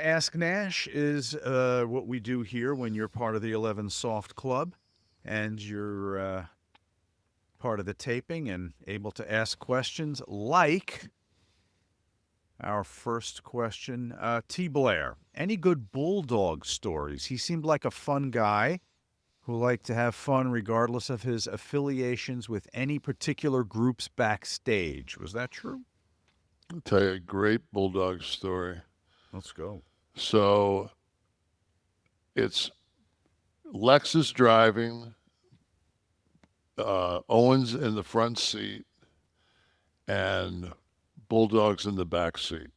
Ask Nash is what we do here when you're part of the 11 Soft Club and you're part of the taping and able to ask questions like our first question. T. Blair, any good Bulldog stories? He seemed like a fun guy who liked to have fun regardless of his affiliations with any particular groups backstage. Was that true? I'll tell you a great Bulldog story. Let's go. So it's Lex is driving, Owens in the front seat, and Bulldog's in the back seat.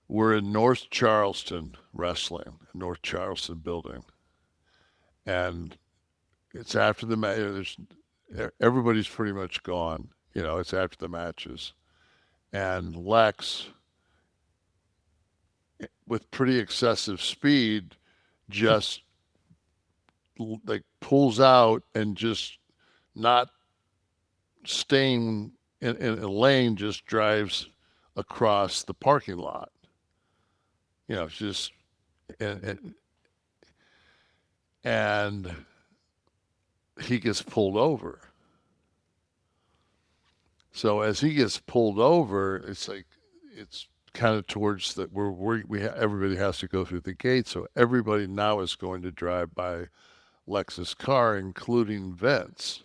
We're in North Charleston wrestling, North Charleston building, and it's after the match. There's everybody's pretty much gone. It's after the matches, and Lex, with pretty excessive speed, just like pulls out and just not staying in a lane, just drives across the parking lot. It's just and and he gets pulled over. So as he gets pulled over, it's like it's kind of towards that where everybody has to go through the gate. So everybody now is going to drive by Lex's car, including Vince.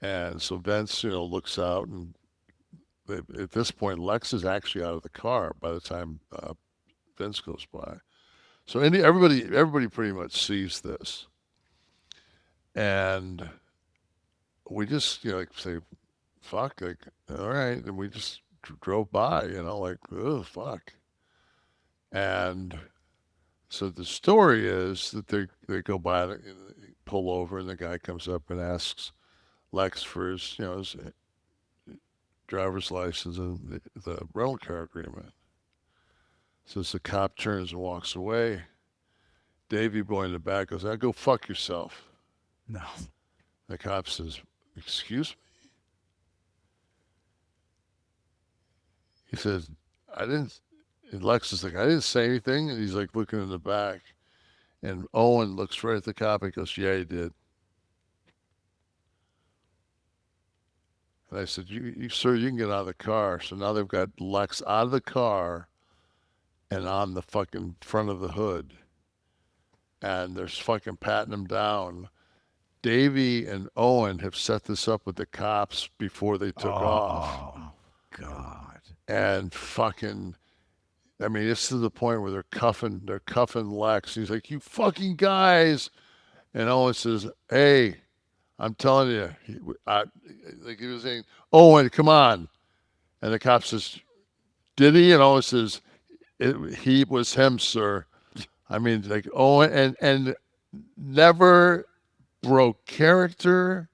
And so Vince, looks out, and at this point, Lex is actually out of the car by the time Vince goes by. So everybody pretty much sees this, and we just like say, "Fuck!" Like, all right, and we just drove by, like, oh fuck. And so the story is that they go by, pull over, and the guy comes up and asks Lex for his driver's license and the rental car agreement. So as the cop turns and walks away, Davy Boy in the back goes, "I go fuck yourself." No. The cop says, "Excuse me?" He says, "I didn't." And Lex is like, "I didn't say anything." And he's like looking in the back. And Owen looks right at the cop and goes, "Yeah, he did." And I said, Sir, you can get out of the car." So now they've got Lex out of the car and on the fucking front of the hood. And they're fucking patting him down. Davey and Owen have set this up with the cops before they took off. Oh, God. And fucking, I mean, it's to the point where they're cuffing Lex. He's like, "You fucking guys." And Owen says, "Hey, I'm telling you," like he was saying, "Owen, come on." And the cop says, "Did he?" And Owen says, "He was him, sir." I mean, like Owen and never broke character.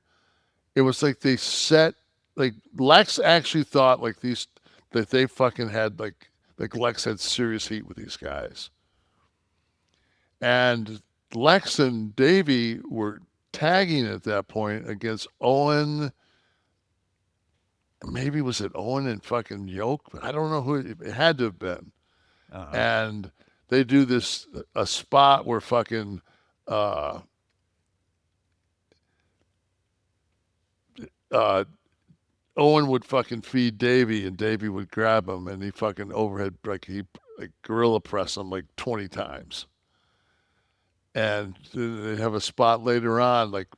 It was like they set like Lex actually thought like these that they fucking had like Lex had serious heat with these guys. And Lex and Davey were tagging at that point against Owen. Maybe was it Owen and fucking Yoke? But I don't know who it had to have been. Uh huh. And they do this a spot where fucking uh, uh, Owen would fucking feed Davey, and Davey would grab him, and he fucking overhead like gorilla press him like 20 times. And they have a spot later on, like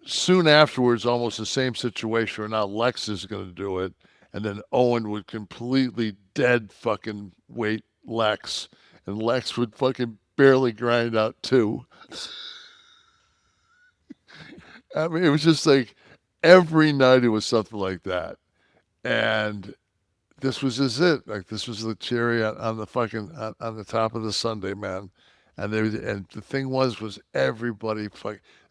soon afterwards, almost the same situation. Where now Lex is going to do it, and then Owen would completely dead fucking weight Lex, and Lex would fucking barely grind out two. I mean, it was just like every night it was something like that, and this was just it. Like this was the cherry on the fucking on the top of the Sunday, man. And the thing was everybody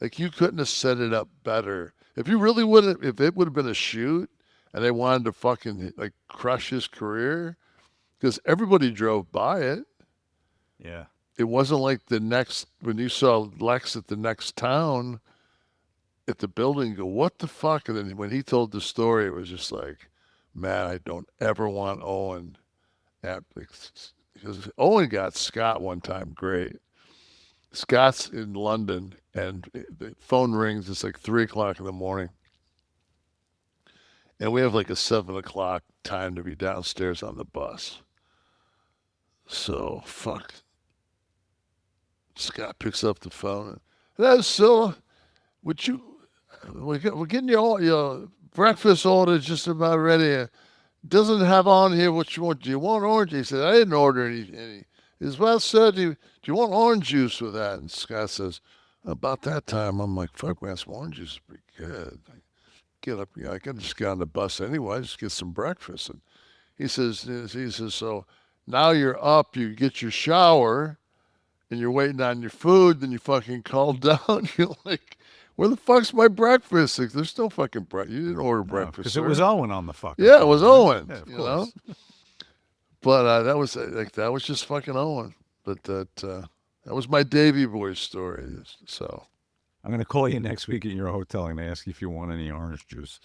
like you couldn't have set it up better. If you really would have, if it would have been a shoot, and they wanted to fucking like crush his career, because everybody drove by it. Yeah. It wasn't like the next when you saw Lex at the next town. at the building and go, what the fuck? And then when he told the story, it was just like, man, I don't ever want Owen at, because Owen got Scott one time. Great. Scott's in London and the phone rings. It's like 3 o'clock in the morning. And we have like a 7 o'clock time to be downstairs on the bus. So, fuck. Scott picks up the phone. That's so. Would you? We're getting your breakfast order just about ready. Doesn't have on here what you want. Do you want orange? He said, I didn't order any. He says, well, sir, do you want orange juice with that? And Scott says, about that time, I'm like, fuck, man, some orange juice is pretty good. I get up, I can just get on the bus anyway, just get some breakfast. And he says, so now you're up, you get your shower, and you're waiting on your food, then you fucking call down. You're like, where the fuck's my breakfast? Like, there's no fucking breakfast. You didn't order breakfast, Because sir. it was Owen on the fucking Yeah, it phone, was right? Owen. Yeah, of you course. know. But that was just fucking Owen. But that was my Davy Boy story. So I'm going to call you next week at your hotel and ask you if you want any orange juice.